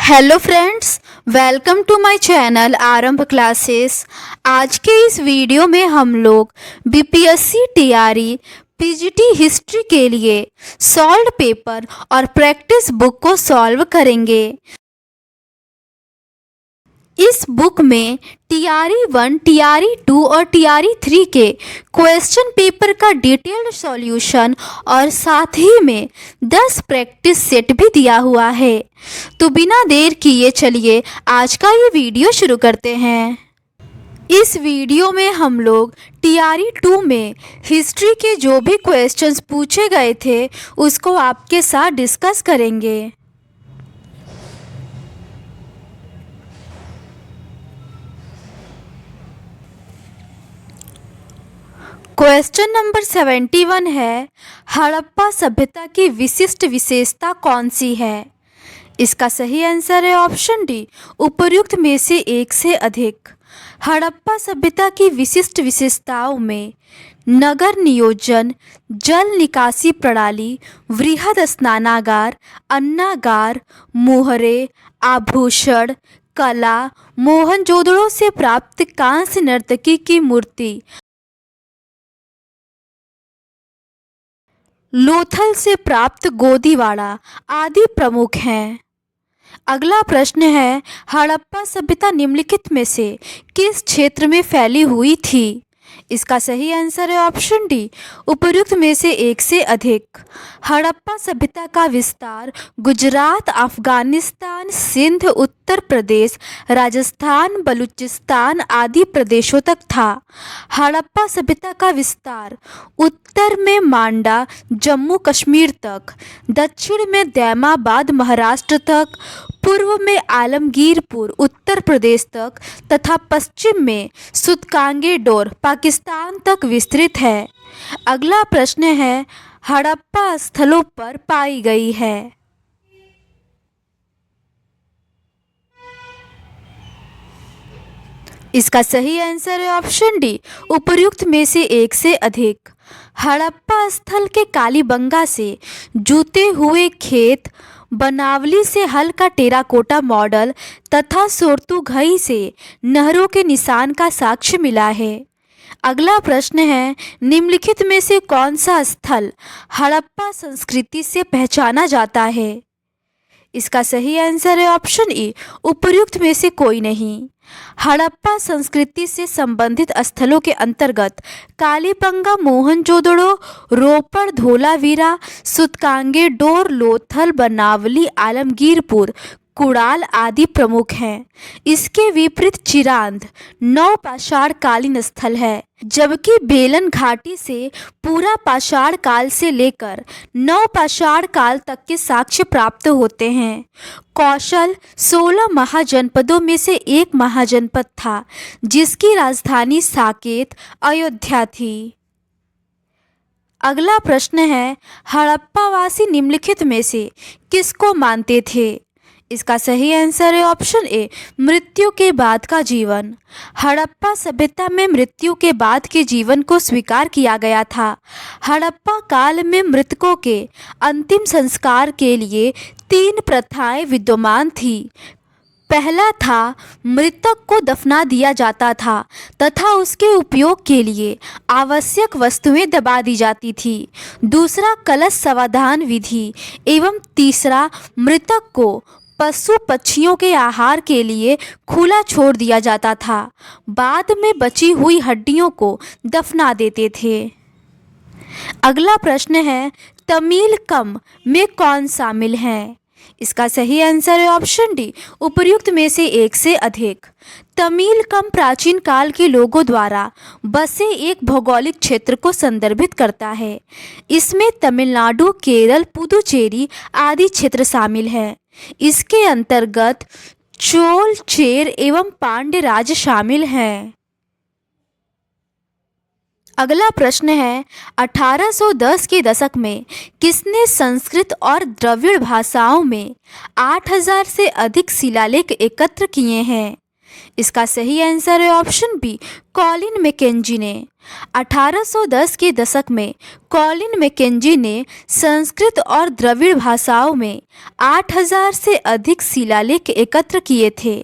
Hello friends, welcome to my channel Aarambh classes. आज के इस वीडियो में हम लोग बीपीएससी टीआरई पीजीटी हिस्ट्री के लिए सॉल्व पेपर और प्रैक्टिस बुक को सॉल्व करेंगे। इस बुक में टीआरई 1, टीआरई 2 और टीआरई 3 के क्वेश्चन पेपर का डिटेल्ड सॉल्यूशन और साथ ही में 10 प्रैक्टिस सेट भी दिया हुआ है। तो बिना देर किए चलिए आज का ये वीडियो शुरू करते हैं। इस वीडियो में हम लोग टीआरई 2 में हिस्ट्री के जो भी क्वेश्चंस पूछे गए थे उसको आपके साथ डिस्कस करेंगे। क्वेश्चन नंबर 71 है, हड़प्पा सभ्यता की विशिष्ट विशेषता कौन सी है? इसका सही आंसर है ऑप्शन डी, उपर्युक्त में से एक से अधिक। हड़प्पा सभ्यता की विशिष्ट विशेषताओं में नगर नियोजन, जल निकासी प्रणाली, वृहद स्नानागार, अन्नागार, मोहरे, आभूषण, कला, मोहनजोदड़ो से प्राप्त कांस्य नर्तकी की मूर्ति, लोथल से प्राप्त गोदीवाड़ा आदि प्रमुख हैं। अगला प्रश्न है, हड़प्पा सभ्यता निम्नलिखित में से किस क्षेत्र में फैली हुई थी? इसका सही आंसर है ऑप्शन डी, उपर्युक्त में से एक से अधिक। हड़प्पा सभ्यता का विस्तार गुजरात, अफगानिस्तान, सिंध, उत्तर प्रदेश, राजस्थान, बलूचिस्तान आदि प्रदेशों तक था। हड़प्पा सभ्यता का विस्तार उत्तर में मांडा, जम्मू कश्मीर तक, दक्षिण में दैमाबाद, महाराष्ट्र तक, पूर्व में आलमगीरपुर, उत्तर प्रदेश तक तथा पश्चिम में सूतकांगेडोर, पाकिस्तान तक विस्तृत है। अगला प्रश्न है, हड़प्पा स्थलों पर पाई गई है। इसका सही आंसर है ऑप्शन डी, उपर्युक्त में से एक से अधिक। हड़प्पा स्थल के कालीबंगा से जूते हुए खेत, बनावली से हल का टेराकोटा मॉडल तथा सोरतुघई से नहरों के निशान का साक्ष्य मिला है। अगला प्रश्न है, निम्नलिखित में से कौन सा स्थल हड़प्पा संस्कृति से पहचाना जाता है? इसका सही आंसर है ऑप्शन ई, उपर्युक्त में से कोई नहीं। हड़प्पा संस्कृति से संबंधित स्थलों के अंतर्गत कालीबंगा, मोहनजोदड़ो, रोपड़, धोलावीरा, सूतकांगेडोर, लोथल, बनावली, आलमगीरपुर, कुड़ाल आदि प्रमुख हैं। इसके विपरीत चिरांद नवपाषाण कालीन स्थल है, जबकि बेलन घाटी से पूरा पाषाण काल से लेकर नवपाषाण काल तक के साक्ष्य प्राप्त होते हैं। कौशल 16 महाजनपदों में से एक महाजनपद था, जिसकी राजधानी साकेत, अयोध्या थी। अगला प्रश्न है, हड़प्पावासी निम्नलिखित में से किसको मानते थे? इसका सही आंसर है ऑप्शन ए, मृत्यु के बाद का जीवन। हड़प्पा सभ्यता में मृत्यु के बाद के जीवन को स्वीकार किया गया था। हड़प्पा काल में मृतकों के अंतिम संस्कार के लिए 3 प्रथाएं विद्यमान थी। पहला था, मृतक को दफना दिया जाता था तथा उसके उपयोग के लिए आवश्यक वस्तुएं दबा दी जाती थी। दूसरा, कलश समाधान विधि एवं तीसरा, मृतक को पशु पक्षियों के आहार के लिए खुला छोड़ दिया जाता था। बाद में बची हुई हड्डियों को दफना देते थे। अगला प्रश्न है, तमिलकम में कौन शामिल है? इसका सही आंसर है ऑप्शन डी, उपर्युक्त में से एक से अधिक। तमिलकम प्राचीन काल के लोगों द्वारा बसे एक भौगोलिक क्षेत्र को संदर्भित करता है। इसमें तमिलनाडु, केरल, पुदुचेरी आदि क्षेत्र शामिल हैं। इसके अंतर्गत चोल, चेर एवं पांड्य राज्य शामिल हैं। अगला प्रश्न है, 1810 के दशक में किसने संस्कृत और द्रविड़ भाषाओं में 8000 से अधिक शिलालेख एकत्र किए हैं? इसका सही आंसर है ऑप्शन बी, कॉलिन मैकेंजी ने। 1810 के दशक में कॉलिन मैकेंजी ने संस्कृत और द्रविड़ भाषाओं में 8000 से अधिक शिलालेख एकत्र किए थे।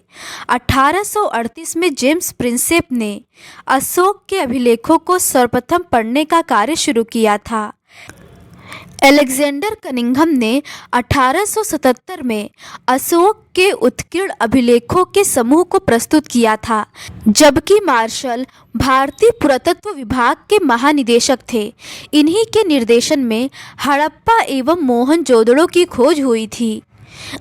1838 में जेम्स प्रिंसेप ने अशोक के अभिलेखों को सर्वप्रथम पढ़ने का कार्य शुरू किया था। अलेक्जेंडर कनिंघम ने 1877 में अशोक के उत्कीर्ण अभिलेखों के समूह को प्रस्तुत किया था, जबकि मार्शल भारतीय पुरातत्व विभाग के महानिदेशक थे। इन्हीं के निर्देशन में हड़प्पा एवं मोहनजोदड़ो की खोज हुई थी।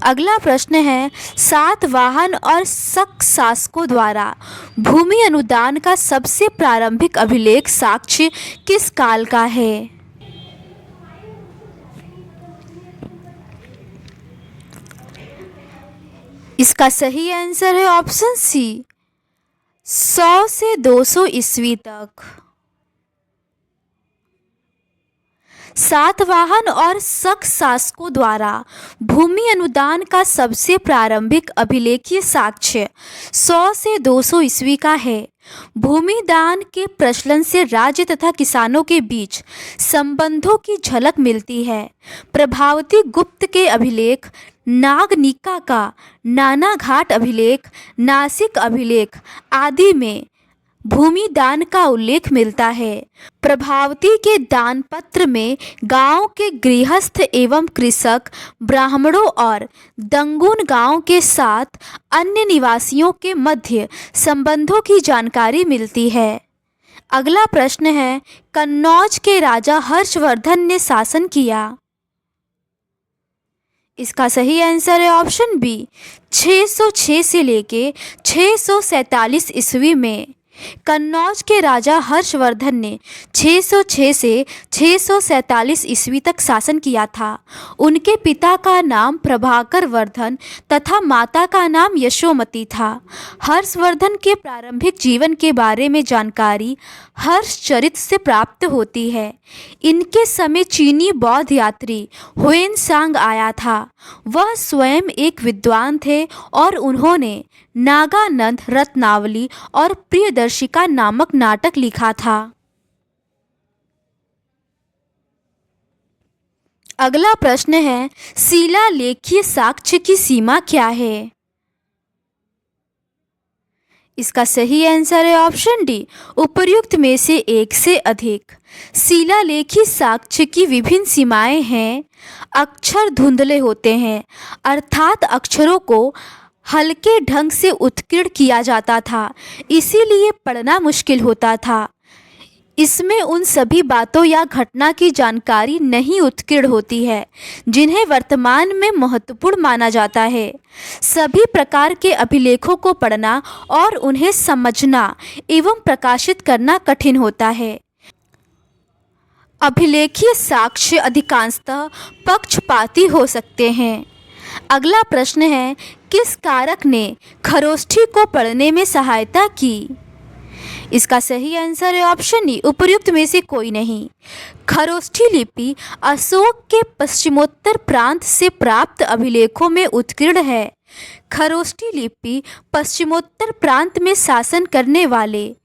अगला प्रश्न है, सातवाहन और शक शासकों द्वारा भूमि अनुदान का सबसे प्रारंभिक अभिलेख साक्ष्य किस काल का है? इसका सही आंसर है ऑप्शन सी, 100 से 200 ईस्वी तक। सातवाहन और शक शासकों द्वारा भूमि अनुदान का सबसे प्रारंभिक अभिलेखीय साक्ष्य 100 से 200 ईस्वी का है। भूमि दान के प्रचलन से राज्य तथा किसानों के बीच संबंधों की झलक मिलती है। प्रभावती गुप्त के अभिलेख, नागनिका का नाना घाट अभिलेख, नासिक अभिलेख आदि में भूमि दान का उल्लेख मिलता है। प्रभावती के दान पत्र में गांव के गृहस्थ एवं कृषक, ब्राह्मणों और दंगुन गांव के साथ अन्य निवासियों के मध्य संबंधों की जानकारी मिलती है। अगला प्रश्न है, कन्नौज के राजा हर्षवर्धन ने शासन किया। इसका सही आंसर है ऑप्शन बी, 606 से लेके 647 ईस्वी में। कन्नौज के राजा हर्षवर्धन ने 606 से 647 ईस्वी तक शासन किया था। उनके पिता का नाम प्रभाकर वर्धन तथा माता का नाम यशोमती था। हर्षवर्धन के प्रारंभिक जीवन के बारे में जानकारी हर्षचरित से प्राप्त होती है। इनके समय चीनी बौद्ध यात्री हुएनसांग आया था। वह स्वयं एक विद्वान थे और उन्होंने नागानंद रत्नावली और प्रियदर्शिका नामक नाटक लिखा था। अगला प्रश्न है, शिलालेखीय साक्ष्य की सीमा क्या है? इसका सही आंसर है ऑप्शन डी, उपर्युक्त में से एक से अधिक। शिलालेखी साक्ष्य की विभिन्न सीमाएं हैं। अक्षर धुंधले होते हैं, अर्थात अक्षरों को हल्के ढंग से उत्कीर्ण किया जाता था, इसीलिए पढ़ना मुश्किल होता था। इसमें उन सभी बातों या घटना की जानकारी नहीं उत्कीर्ण होती है जिन्हें वर्तमान में महत्वपूर्ण माना जाता है। सभी प्रकार के अभिलेखों को पढ़ना और उन्हें समझना एवं प्रकाशित करना कठिन होता है। अभिलेखीय साक्ष्य अधिकांशतः पक्षपाती हो सकते हैं। अगला प्रश्न है, किस कारक ने खरोष्ठी को पढ़ने में सहायता की? इसका सही आंसर है ऑप्शन डी, उपर्युक्त में से कोई नहीं। खरोष्ठी लिपि अशोक के पश्चिमोत्तर प्रांत से प्राप्त अभिलेखों में उत्कीर्ण है। खरोष्ठी लिपि पश्चिमोत्तर प्रांत में शासन करने वाले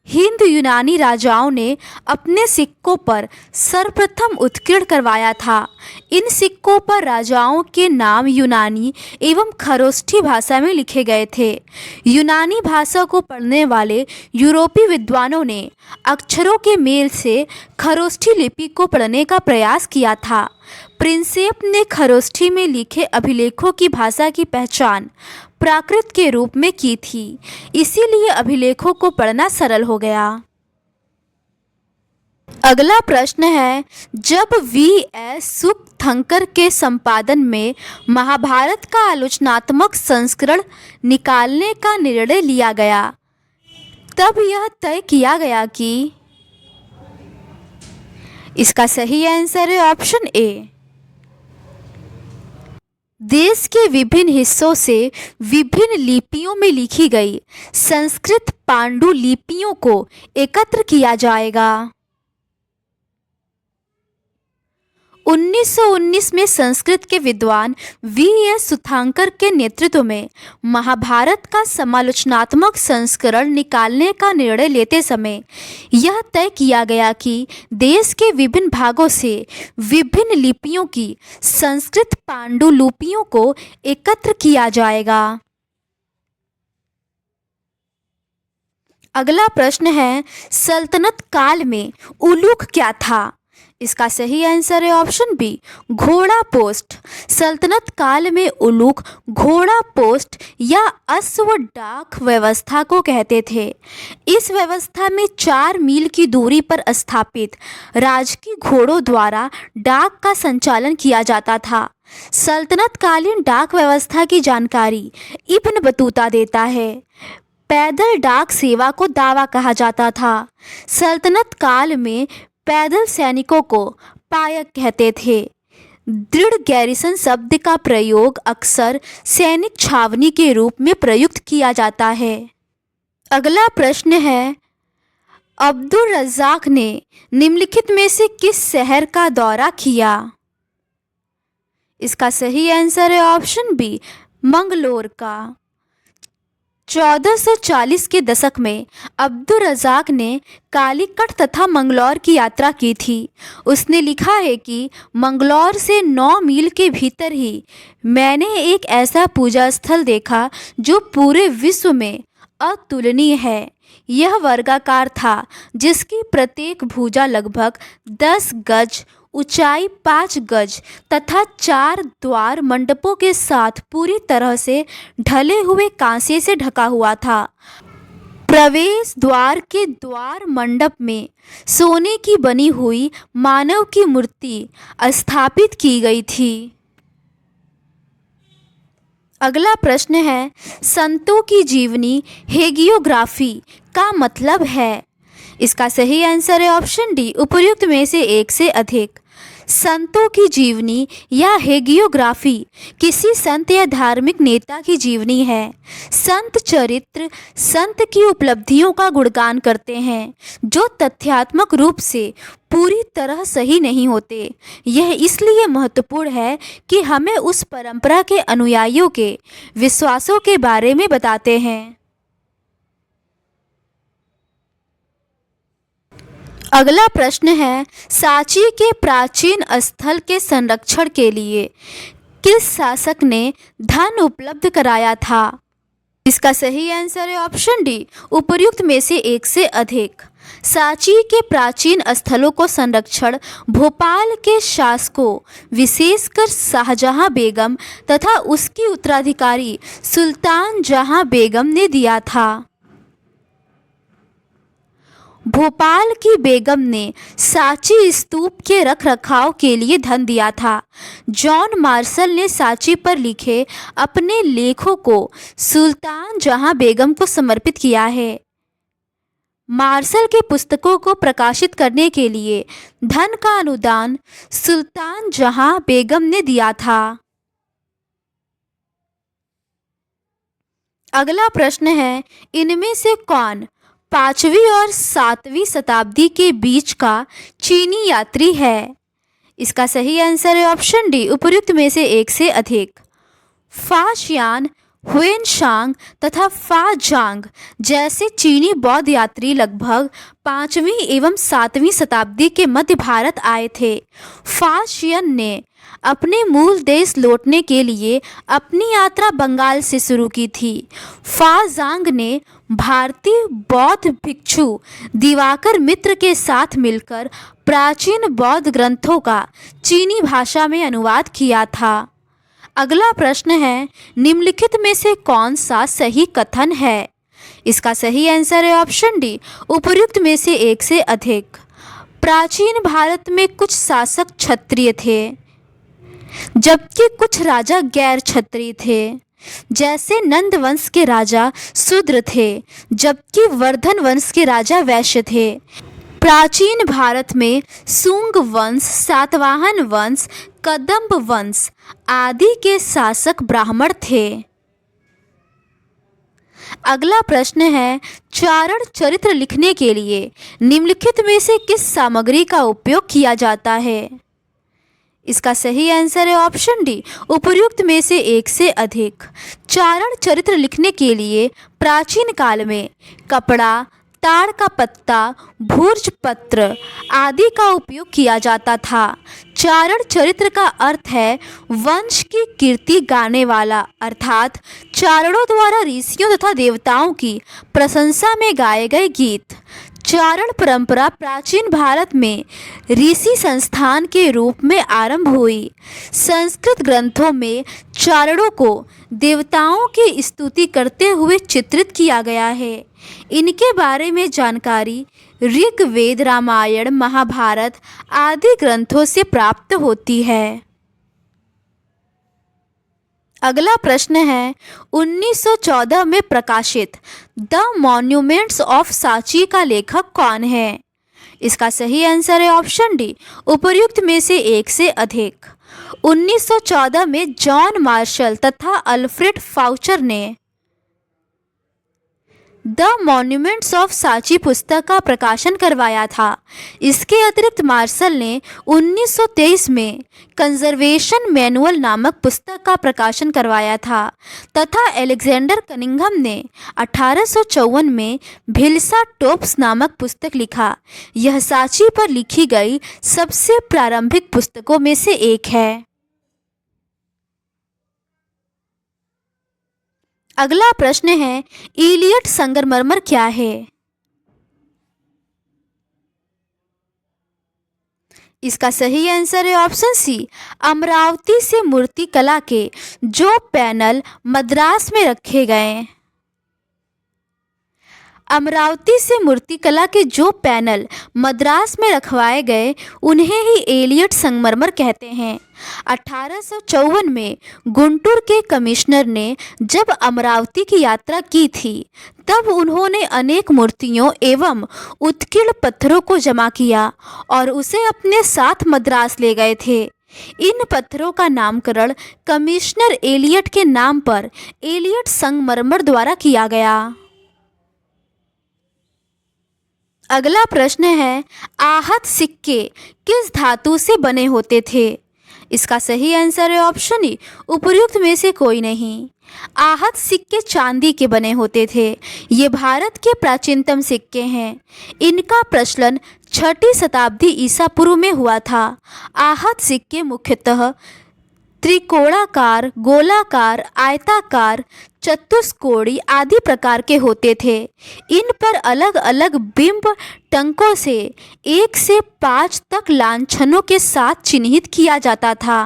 हिंद यूनानी राजाओं ने अपने सिक्कों पर सर्वप्रथम उत्कीर्ण करवाया था। इन सिक्कों पर राजाओं के नाम यूनानी एवं खरोष्ठी भाषा में लिखे गए थे। यूनानी भाषा को पढ़ने वाले यूरोपीय विद्वानों ने अक्षरों के मेल से खरोष्ठी लिपि को पढ़ने का प्रयास किया था। प्रिंसेप ने खरोष्ठी में लिखे अभिलेखों की भाषा की पहचान प्राकृत के रूप में की थी, इसीलिए अभिलेखों को पढ़ना सरल हो गया। अगला प्रश्न है, जब वी.एस. सुखथंकर के संपादन में महाभारत का आलोचनात्मक संस्करण निकालने का निर्णय लिया गया, तब यह तय किया गया कि? इसका सही आंसर है ऑप्शन ए, देश के विभिन्न हिस्सों से विभिन्न लिपियों में लिखी गई संस्कृत पांडुलिपियों को एकत्र किया जाएगा। 1919 में संस्कृत के विद्वान V.S. सुथांकर के नेतृत्व में महाभारत का समालोचनात्मक संस्करण निकालने का निर्णय लेते समय यह तय किया गया कि देश के विभिन्न भागों से विभिन्न लिपियों की संस्कृत पांडुलिपियों को एकत्र किया जाएगा। अगला प्रश्न है, सल्तनत काल में उलूख क्या था? इसका सही आंसर है ऑप्शन बी, घोड़ा पोस्ट। सल्तनत काल में उलूख घोड़ा पोस्ट या अश्व डाक व्यवस्था को कहते थे। इस व्यवस्था में 4 मील की दूरी पर स्थापित राजकीय घोड़ों द्वारा डाक का संचालन किया जाता था। सल्तनत कालीन डाक व्यवस्था की जानकारी इब्न बतूता देता है। पैदल डाक सेवा को दावा कहा जाता था। सल्तनत काल में पैदल सैनिकों को पायक कहते थे। दृढ़ गैरिसन शब्द का प्रयोग अक्सर सैनिक छावनी के रूप में प्रयुक्त किया जाता है। अगला प्रश्न है, अब्दुल रज़्ज़ाक़ ने निम्नलिखित में से किस शहर का दौरा किया? इसका सही आंसर है ऑप्शन बी, मंगलोर का। 1440 के दशक में अब्दुल रज़्ज़ाक़ ने कालीकट तथा मंगलौर की यात्रा की थी। उसने लिखा है कि मंगलौर से 9 मील के भीतर ही मैंने एक ऐसा पूजा स्थल देखा जो पूरे विश्व में अतुलनीय है। यह वर्गाकार था, जिसकी प्रत्येक भुजा लगभग 10 गज, ऊंचाई 5 गज तथा 4 द्वार मंडपों के साथ पूरी तरह से ढले हुए कांसे से ढका हुआ था। प्रवेश द्वार के द्वार मंडप में सोने की बनी हुई मानव की मूर्ति स्थापित की गई थी। अगला प्रश्न है, संतों की जीवनी हेगियोग्राफी का मतलब है? इसका सही आंसर है ऑप्शन डी, उपर्युक्त में से एक से अधिक। संतों की जीवनी या हेगियोग्राफी किसी संत या धार्मिक नेता की जीवनी है। संत चरित्र संत की उपलब्धियों का गुणगान करते हैं, जो तथ्यात्मक रूप से पूरी तरह सही नहीं होते। यह इसलिए महत्वपूर्ण है कि हमें उस परंपरा के अनुयायियों के विश्वासों के बारे में बताते हैं। अगला प्रश्न है, सांची के प्राचीन स्थल के संरक्षण के लिए किस शासक ने धन उपलब्ध कराया था? इसका सही आंसर है ऑप्शन डी, उपर्युक्त में से एक से अधिक। सांची के प्राचीन स्थलों को संरक्षण भोपाल के शासकों, विशेषकर शाहजहां बेगम तथा उसकी उत्तराधिकारी सुल्तान जहां बेगम ने दिया था। भोपाल की बेगम ने सांची स्तूप के रखरखाव के लिए धन दिया था। जॉन मार्शल ने सांची पर लिखे अपने लेखों को सुल्तान जहां बेगम को समर्पित किया है। मार्शल के पुस्तकों को प्रकाशित करने के लिए धन का अनुदान सुल्तान जहां बेगम ने दिया था। अगला प्रश्न है, इनमें से कौन 5वीं और 7वीं शताब्दी के बीच का चीनी यात्री है? इसका सही आंसर है ऑप्शन डी, उपर्युक्त में से एक से अधिक। फा शियान, हुएनसांग तथा फा जांग जैसे चीनी बौद्ध यात्री लगभग 5वीं एवं 7वीं शताब्दी के मध्य भारत आए थे। फा शियन ने अपने मूल देश लौटने के लिए अपनी यात्रा बंगाल से शुरू की थी। फा जांग ने भारतीय बौद्ध भिक्षु दिवाकर मित्र के साथ मिलकर प्राचीन बौद्ध ग्रंथों का चीनी भाषा में अनुवाद किया था। अगला प्रश्न है, निम्नलिखित में से कौन सा सही कथन है? इसका सही आंसर है ऑप्शन डी, उपर्युक्त में से एक से अधिक। प्राचीन भारत में कुछ शासक क्षत्रिय थे, जबकि कुछ राजा गैर क्षत्रिय थे। जैसे नंद वंश के राजा शूद्र थे, जबकि वर्धन वंश के राजा वैश्य थे। प्राचीन भारत में शुंग वंश, सातवाहन वंश, कदंब वंश आदि के शासक ब्राह्मण थे। अगला प्रश्न है, चारण चरित्र लिखने के लिए निम्नलिखित में से किस सामग्री का उपयोग किया जाता है? इसका सही आंसर है ऑप्शन डी, उपर्युक्त में से एक से अधिक। चारण चरित्र लिखने के लिए प्राचीन काल में कपड़ा, ताड़ का पत्ता, भूर्ज पत्र आदि का उपयोग किया जाता था। चारण चरित्र का अर्थ है वंश की कीर्ति गाने वाला, अर्थात चारणों द्वारा ऋषियों तथा देवताओं की प्रशंसा में गाए गए गीत। चारण परंपरा प्राचीन भारत में ऋषि संस्थान के रूप में आरंभ हुई। संस्कृत ग्रंथों में चारणों को देवताओं की स्तुति करते हुए चित्रित किया गया है। इनके बारे में जानकारी ऋग्वेद, रामायण, महाभारत आदि ग्रंथों से प्राप्त होती है। अगला प्रश्न है 1914 में प्रकाशित द मॉन्यूमेंट्स ऑफ सांची का लेखक कौन है? इसका सही आंसर है ऑप्शन डी, उपर्युक्त में से एक से अधिक। 1914 में जॉन मार्शल तथा अल्फ्रेड फाउचर ने द मॉन्यूमेंट्स ऑफ सांची पुस्तक का प्रकाशन करवाया था। इसके अतिरिक्त मार्शल ने 1923 में कंजर्वेशन मैनुअल नामक पुस्तक का प्रकाशन करवाया था तथा एलेक्जेंडर कनिंघम ने 1854 में भिल्सा टोप्स नामक पुस्तक लिखा। यह सांची पर लिखी गई सबसे प्रारंभिक पुस्तकों में से एक है। अगला प्रश्न है इलियट संगमरमर क्या है? इसका सही आंसर है ऑप्शन सी, अमरावती से मूर्ति कला के जो पैनल मद्रास में रखे गए। अमरावती से मूर्तिकला के जो पैनल मद्रास में रखवाए गए उन्हें ही एलियट संगमरमर कहते हैं। 1854 में गुंटूर के कमिश्नर ने जब अमरावती की यात्रा की थी तब उन्होंने अनेक मूर्तियों एवं उत्कीर्ण पत्थरों को जमा किया और उसे अपने साथ मद्रास ले गए थे। इन पत्थरों का नामकरण कमिश्नर एलियट के नाम पर एलियट संगमरमर द्वारा किया गया। अगला प्रश्न है आहत सिक्के किस धातु से बने होते थे? इसका सही आंसर है ऑप्शन ई, उपर्युक्त में से कोई नहीं। आहत सिक्के चांदी के बने होते थे। ये भारत के प्राचीनतम सिक्के हैं। इनका प्रचलन 6ठी शताब्दी ईसा पूर्व में हुआ था। आहत सिक्के मुख्यतः त्रिकोणाकार, गोलाकार, आयताकार, चतुष्कोणी आदि प्रकार के होते थे। इन पर अलग अलग बिंब टंकों से 1 से 5 तक लांछनों के साथ चिन्हित किया जाता था।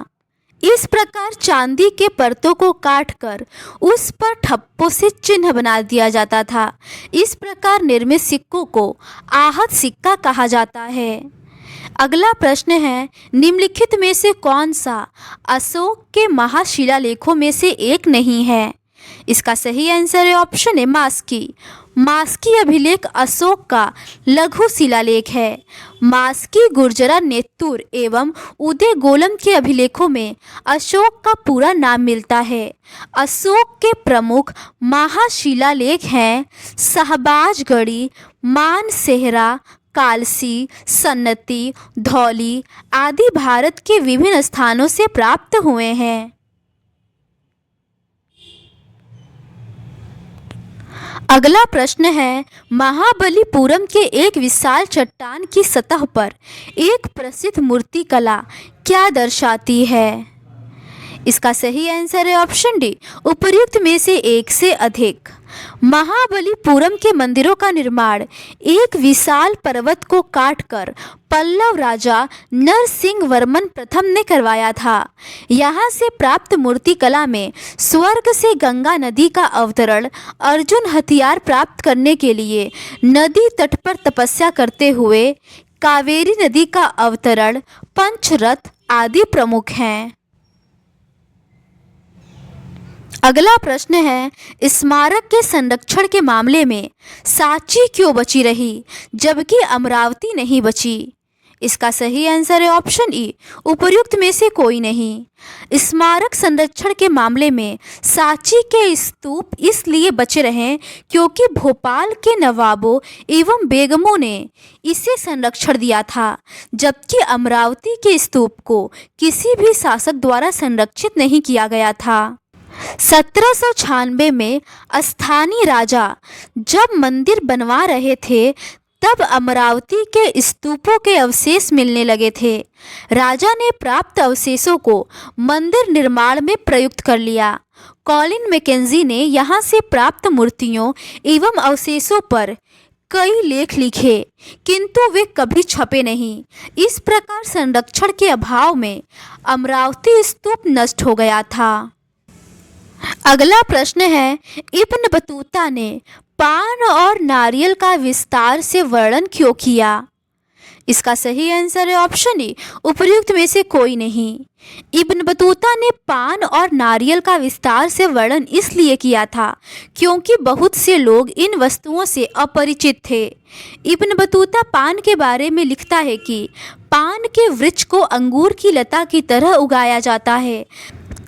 इस प्रकार चांदी के परतों को काटकर उस पर ठप्पों से चिन्ह बना दिया जाता था। इस प्रकार निर्मित सिक्कों को आहत सिक्का कहा जाता है। अगला प्रश्न है निम्नलिखित में से कौन सा अशोक के महाशिलालेखों में से एक नहीं है? इसका सही आंसर है ऑप्शन ए, मास्की। मास्की अभिलेख अशोक का लघु शिलालेख है। मास्की गुर्जरा नेत्तूर एवं उदय गोलम के अभिलेखों में अशोक का पूरा नाम मिलता है। अशोक के प्रमुख महाशिलालेख हैं शाहबाजगढ़ी, मानसेहरा, कालसी, सन्नती, धौली आदि भारत के विभिन्न स्थानों से प्राप्त हुए हैं। अगला प्रश्न है महाबलीपुरम के एक विशाल चट्टान की सतह पर एक प्रसिद्ध मूर्तिकला क्या दर्शाती है? इसका सही आंसर है ऑप्शन डी, उपर्युक्त में से एक से अधिक। महाबलीपुरम के मंदिरों का निर्माण एक विशाल पर्वत को काटकर पल्लव राजा नरसिंह वर्मन प्रथम ने करवाया था। यहाँ से प्राप्त मूर्तिकला में स्वर्ग से गंगा नदी का अवतरण, अर्जुन हथियार प्राप्त करने के लिए नदी तट पर तपस्या करते हुए कावेरी नदी का अवतरण, पंचरथ आदि प्रमुख हैं। अगला प्रश्न है स्मारक के संरक्षण के मामले में सांची क्यों बची रही जबकि अमरावती नहीं बची? इसका सही आंसर है ऑप्शन ई, उपर्युक्त में से कोई नहीं। स्मारक संरक्षण के मामले में सांची के स्तूप इसलिए बचे रहे क्योंकि भोपाल के नवाबों एवं बेगमों ने इसे संरक्षण दिया था, जबकि अमरावती के स्तूप को किसी भी शासक द्वारा संरक्षित नहीं किया गया था। 1796 में स्थानीय राजा जब मंदिर बनवा रहे थे तब अमरावती के स्तूपों के अवशेष मिलने लगे थे। राजा ने प्राप्त अवशेषों को मंदिर निर्माण में प्रयुक्त कर लिया। कॉलिन मैकेंजी ने यहाँ से प्राप्त मूर्तियों एवं अवशेषों पर कई लेख लिखे, किंतु वे कभी छपे नहीं। इस प्रकार संरक्षण के अभाव में अमरावती स्तूप नष्ट हो गया था। अगला प्रश्न है, इब्न बतूता ने पान और नारियल का विस्तार से वर्णन क्यों किया? इसका सही आंसर है ऑप्शन ए, उपर्युक्त में से कोई नहीं। इब्न बतूता ने पान और नारियल का विस्तार से वर्णन इसलिए किया था क्योंकि बहुत से लोग इन वस्तुओं से अपरिचित थे। इब्न बतूता पान के बारे में लिखता है कि पान के वृक्ष को अंगूर की लता की तरह उगाया जाता है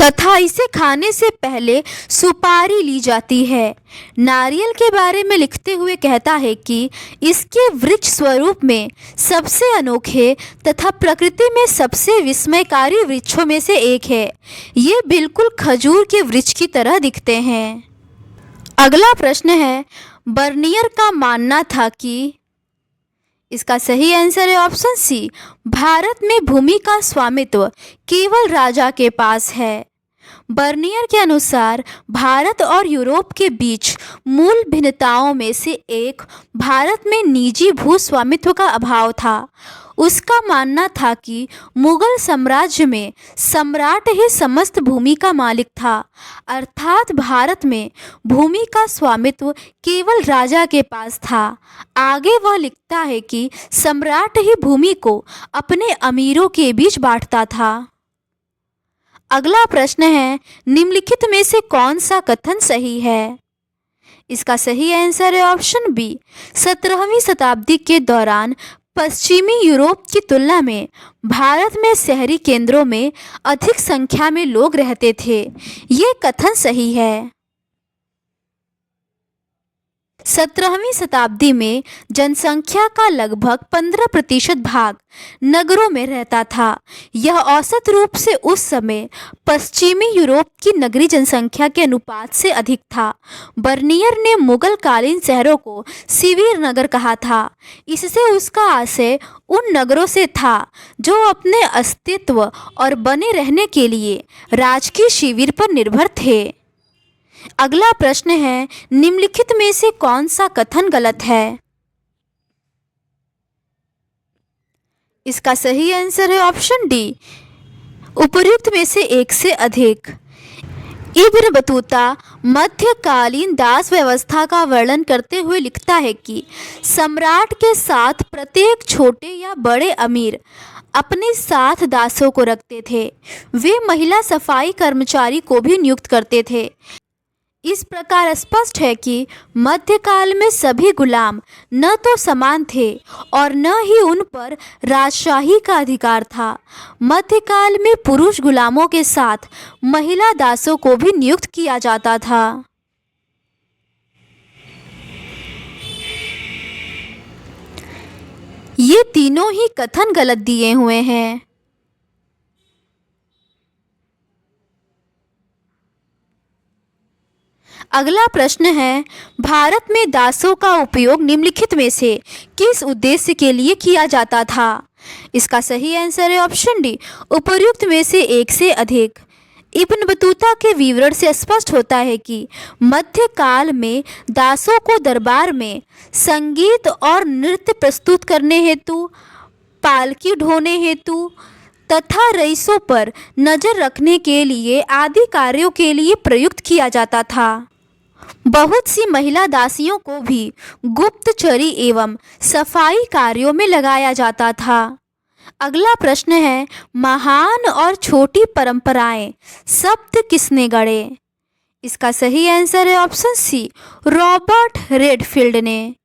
तथा इसे खाने से पहले सुपारी ली जाती है। नारियल के बारे में लिखते हुए कहता है कि इसके वृक्ष स्वरूप में सबसे अनोखे तथा प्रकृति में सबसे विस्मयकारी वृक्षों में से एक है। ये बिल्कुल खजूर के वृक्ष की तरह दिखते हैं। अगला प्रश्न है, बर्नियर का मानना था कि इसका सही आंसर है ऑप्शन सी, भारत में भूमि का स्वामित्व केवल राजा के पास है। बर्नियर के अनुसार भारत और यूरोप के बीच मूल भिन्नताओं में से एक भारत में निजी भू स्वामित्व का अभाव था। उसका मानना था कि मुगल साम्राज्य में सम्राट ही समस्त भूमि का मालिक था, अर्थात भारत में भूमि का स्वामित्व केवल राजा के पास था। आगे वह लिखता है कि सम्राट ही भूमि को अपने अमीरों के बीच बांटता था। अगला प्रश्न है, निम्नलिखित में से कौन सा कथन सही है? इसका सही आंसर है ऑप्शन बी, 17वीं शताब्दी के दौरान पश्चिमी यूरोप की तुलना में भारत में शहरी केंद्रों में अधिक संख्या में लोग रहते थे। ये कथन सही है। 17वीं शताब्दी में जनसंख्या का लगभग 15% भाग नगरों में रहता था। यह औसत रूप से उस समय पश्चिमी यूरोप की नगरीय जनसंख्या के अनुपात से अधिक था। बर्नियर ने मुगल कालीन शहरों को शिविर नगर कहा था। इससे उसका आशय उन नगरों से था जो अपने अस्तित्व और बने रहने के लिए राजकीय शिविर पर निर्भर थे। अगला प्रश्न है, निम्नलिखित में से कौन सा कथन गलत है? इसका सही आंसर है ऑप्शन डी, उपर्युक्त में से एक से अधिक। इब्न बतूता मध्यकालीन दास व्यवस्था का वर्णन करते हुए लिखता है कि सम्राट के साथ प्रत्येक छोटे या बड़े अमीर अपने साथ दासों को रखते थे। वे महिला सफाई कर्मचारी को भी नियुक्त करते थे। इस प्रकार स्पष्ट है कि मध्यकाल में सभी गुलाम न तो समान थे और न ही उन पर राजशाही का अधिकार था। मध्यकाल में पुरुष गुलामों के साथ महिला दासों को भी नियुक्त किया जाता था। ये तीनों ही कथन गलत दिए हुए हैं। अगला प्रश्न है, भारत में दासों का उपयोग निम्नलिखित में से किस उद्देश्य के लिए किया जाता था? इसका सही आंसर है ऑप्शन डी, उपर्युक्त में से एक से अधिक। इब्न बतूता के विवरण से स्पष्ट होता है कि मध्यकाल में दासों को दरबार में संगीत और नृत्य प्रस्तुत करने हेतु, पालकी ढोने हेतु तथा रईसों पर नजर रखने के लिए आदि कार्यों के लिए प्रयुक्त किया जाता था। बहुत सी महिला दासियों को भी गुप्तचरी एवं सफाई कार्यों में लगाया जाता था। अगला प्रश्न है, महान और छोटी परंपराएं शब्द किसने गढ़े? इसका सही आंसर है ऑप्शन सी, रॉबर्ट रेडफील्ड ने।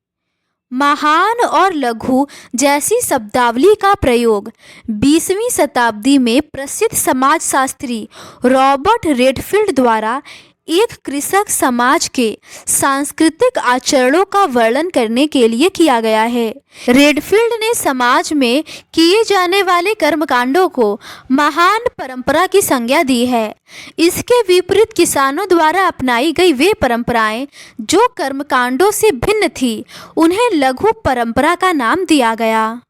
महान और लघु जैसी शब्दावली का प्रयोग 20वीं शताब्दी में प्रसिद्ध समाजशास्त्री रॉबर्ट रेडफील्ड द्वारा एक कृषक समाज के सांस्कृतिक आचरणों का वर्णन करने के लिए किया गया है। रेडफील्ड ने समाज में किए जाने वाले कर्मकांडों को महान परंपरा की संज्ञा दी है। इसके विपरीत किसानों द्वारा अपनाई गई वे परंपराएं जो कर्मकांडों से भिन्न थी, उन्हें लघु परंपरा का नाम दिया गया।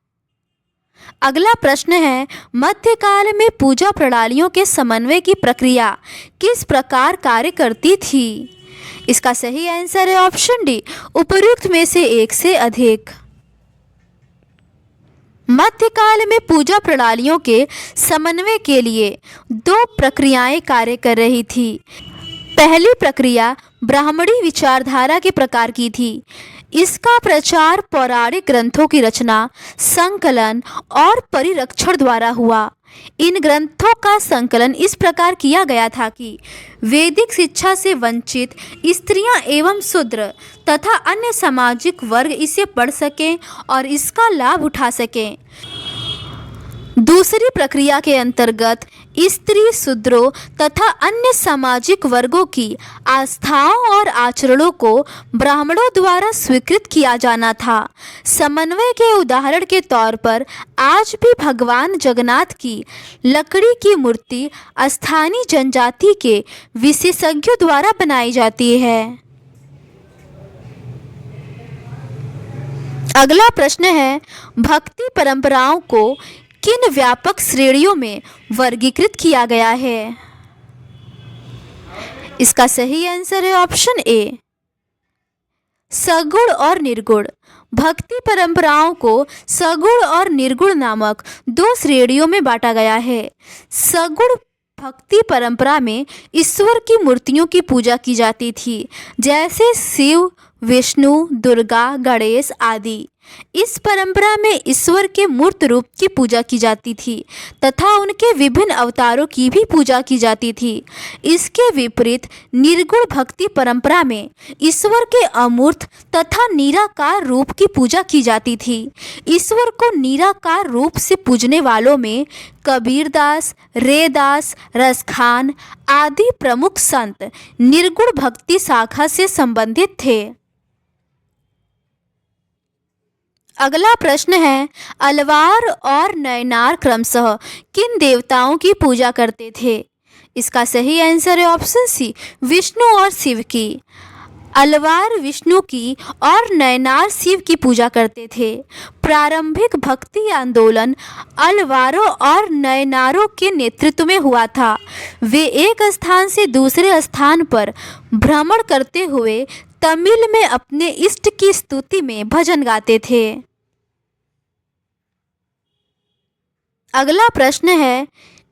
अगला प्रश्न है, मध्यकाल में पूजा प्रणालियों के समन्वय की प्रक्रिया किस प्रकार कार्य करती थी? इसका सही आंसर है ऑप्शन डी, उपर्युक्त में से एक से अधिक। मध्यकाल में पूजा प्रणालियों के समन्वय के लिए दो प्रक्रियाएं कार्य कर रही थी। पहली प्रक्रिया ब्राह्मणी विचारधारा के प्रकार की थी। इसका प्रचार पौराणिक ग्रंथों की रचना, संकलन और परिरक्षण द्वारा हुआ। इन ग्रंथों का संकलन इस प्रकार किया गया था कि वैदिक शिक्षा से वंचित स्त्रियां एवं शूद्र तथा अन्य सामाजिक वर्ग इसे पढ़ सकें और इसका लाभ उठा सकें। दूसरी प्रक्रिया के अंतर्गत स्त्री, शूद्रों तथा अन्य सामाजिक वर्गों की आस्थाओं और आचरणों को ब्राह्मणों द्वारा स्वीकृत किया जाना था। समन्वय के उदाहरण के तौर पर आज भी भगवान जगन्नाथ की लकड़ी की मूर्ति स्थानीय जनजाति के विशेषज्ञों द्वारा बनाई जाती है। अगला प्रश्न है, भक्ति परंपराओं को किन व्यापक श्रेणियों में वर्गीकृत किया गया है? इसका सही आंसर है ऑप्शन ए, सगुण और निर्गुण। भक्ति परंपराओं को सगुण और निर्गुण नामक दो श्रेणियों में बांटा गया है। सगुण भक्ति परंपरा में ईश्वर की मूर्तियों की पूजा की जाती थी, जैसे शिव, विष्णु, दुर्गा, गणेश आदि। इस परंपरा में ईश्वर के मूर्त रूप की पूजा की जाती थी तथा उनके विभिन्न अवतारों की भी पूजा की जाती थी। इसके विपरीत निर्गुण भक्ति परंपरा में ईश्वर के अमूर्त तथा निराकार रूप की पूजा की जाती थी। ईश्वर को निराकार रूप से पूजने वालों में कबीरदास, रेदास, रसखान आदि प्रमुख संत निर्गुण भक्ति शाखा से संबंधित थे। अगला प्रश्न है, अलवार और नयनार क्रमशः किन देवताओं की पूजा करते थे? इसका सही आंसर है ऑप्शन सी, विष्णु और शिव की। अलवार विष्णु की और नयनार शिव की पूजा करते थे। प्रारंभिक भक्ति आंदोलन अलवारों और नयनारों के नेतृत्व में हुआ था। वे एक स्थान से दूसरे स्थान पर भ्रमण करते हुए तमिल में अपने इष्ट की स्तुति में भजन गाते थे। अगला प्रश्न है,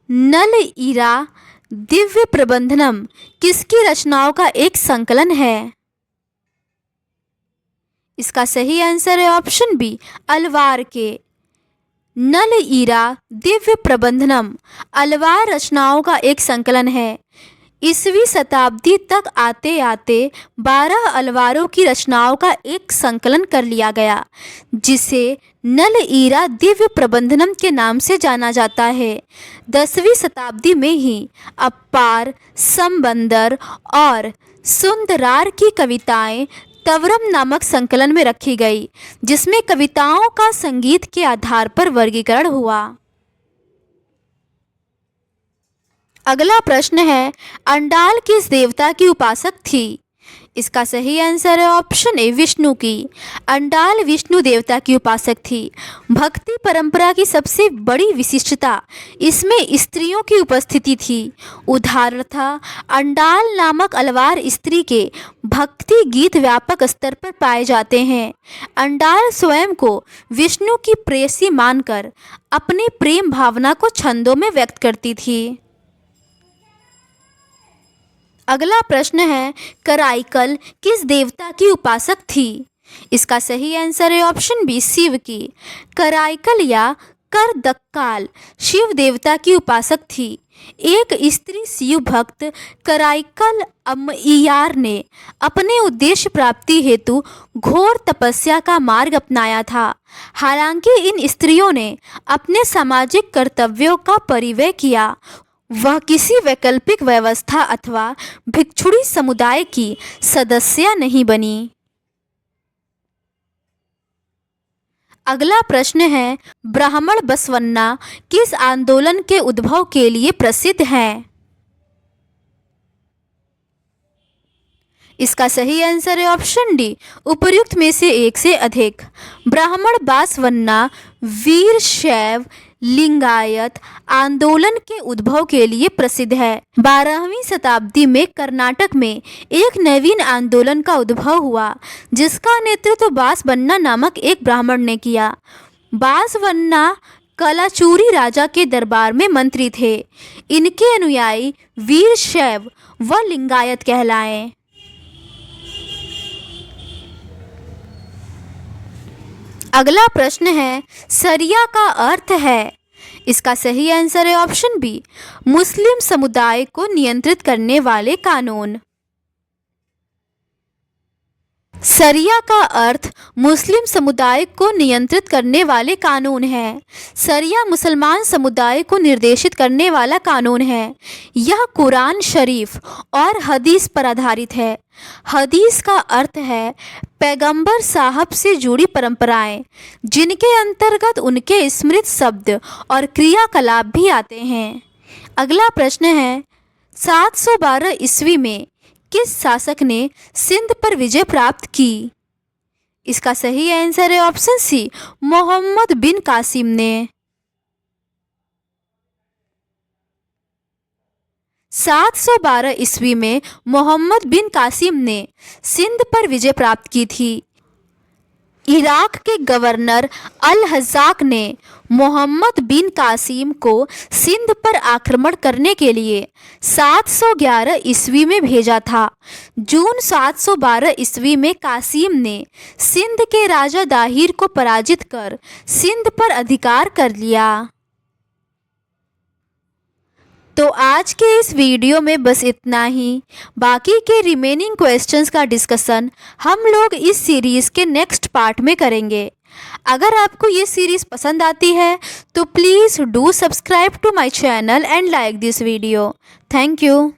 नल ईरा दिव्य प्रबंधनम किसकी रचनाओं का एक संकलन है? इसका सही आंसर है ऑप्शन बी, अलवार के। नल ईरा दिव्य प्रबंधनम अलवार रचनाओं का एक संकलन है। 20वीं शताब्दी तक आते आते 12 अलवारों की रचनाओं का एक संकलन कर लिया गया, जिसे नल ईरा दिव्य प्रबंधनम के नाम से जाना जाता है। 10वीं शताब्दी में ही अप्पार, संबंदर और सुंदरार की कविताएं तवरम नामक संकलन में रखी गई, जिसमें कविताओं का संगीत के आधार पर वर्गीकरण हुआ। अगला प्रश्न है, अंडाल किस देवता की उपासक थी? इसका सही आंसर है ऑप्शन ए, विष्णु की। अंडाल विष्णु देवता की उपासक थी। भक्ति परंपरा की सबसे बड़ी विशिष्टता इसमें स्त्रियों की उपस्थिति थी। उदाहरण था, अंडाल नामक अलवार स्त्री के भक्ति गीत व्यापक स्तर पर पाए जाते हैं। अंडाल स्वयं को विष्णु की प्रेयसी मानकर अपनी प्रेम भावना को छंदों में व्यक्त करती थी। अगला प्रश्न है, कराईकल किस देवता की उपासक थी? इसका सही आंसर है ऑप्शन बी, शिव की। कराईकल या करदक्काल शिव देवता की उपासक थी। एक स्त्री शिव भक्त कराइकल अम्मइयार ने अपने उद्देश्य प्राप्ति हेतु घोर तपस्या का मार्ग अपनाया था। हालांकि इन स्त्रियों ने अपने सामाजिक कर्तव्यों का परिव्यय किया, वह किसी वैकल्पिक व्यवस्था अथवा भिक्षुणी समुदाय की सदस्य नहीं बनी। अगला प्रश्न है, ब्राह्मण बसवन्ना किस आंदोलन के उद्भव के लिए प्रसिद्ध हैं? इसका सही आंसर है ऑप्शन डी, उपर्युक्त में से एक से अधिक। ब्राह्मण बासवन्ना वीरशैव लिंगायत आंदोलन के उद्भव के लिए प्रसिद्ध है। 12वीं शताब्दी में कर्नाटक में एक नवीन आंदोलन का उद्भव हुआ, जिसका नेतृत्व बासवन्ना नामक एक ब्राह्मण ने किया। बासवन्ना कलाचूरी राजा के दरबार में मंत्री थे। इनके अनुयायी वीरशैव व लिंगायत कहलाए। अगला प्रश्न है, शरिया का अर्थ है? इसका सही आंसर है ऑप्शन बी, मुस्लिम समुदाय को नियंत्रित करने वाले कानून। शरिया का अर्थ मुस्लिम समुदाय को नियंत्रित करने वाले कानून है। शरिया मुसलमान समुदाय को निर्देशित करने वाला कानून है। यह कुरान शरीफ और हदीस पर आधारित है। हदीस का अर्थ है पैगंबर साहब से जुड़ी परंपराएं, जिनके अंतर्गत उनके स्मृत शब्द और क्रियाकलाप भी आते हैं। अगला प्रश्न है, 712 ईस्वी में किस शासक ने सिंध पर विजय प्राप्त की? इसका सही आंसर है ऑप्शन सी, मोहम्मद बिन कासिम ने। 712 ईस्वी में मोहम्मद बिन कासिम ने सिंध पर विजय प्राप्त की थी। इराक के गवर्नर अल हज्जाक ने मोहम्मद बिन कासिम को सिंध पर आक्रमण करने के लिए 711 ईस्वी में भेजा था। जून 712 ईस्वी में कासिम ने सिंध के राजा दाहिर को पराजित कर सिंध पर अधिकार कर लिया। तो आज के इस वीडियो में बस इतना ही। बाकी के रिमेनिंग क्वेश्चंस का डिस्कशन हम लोग इस सीरीज़ के नेक्स्ट पार्ट में करेंगे। अगर आपको ये सीरीज़ पसंद आती है तो please do subscribe to my channel and like this video. Thank you.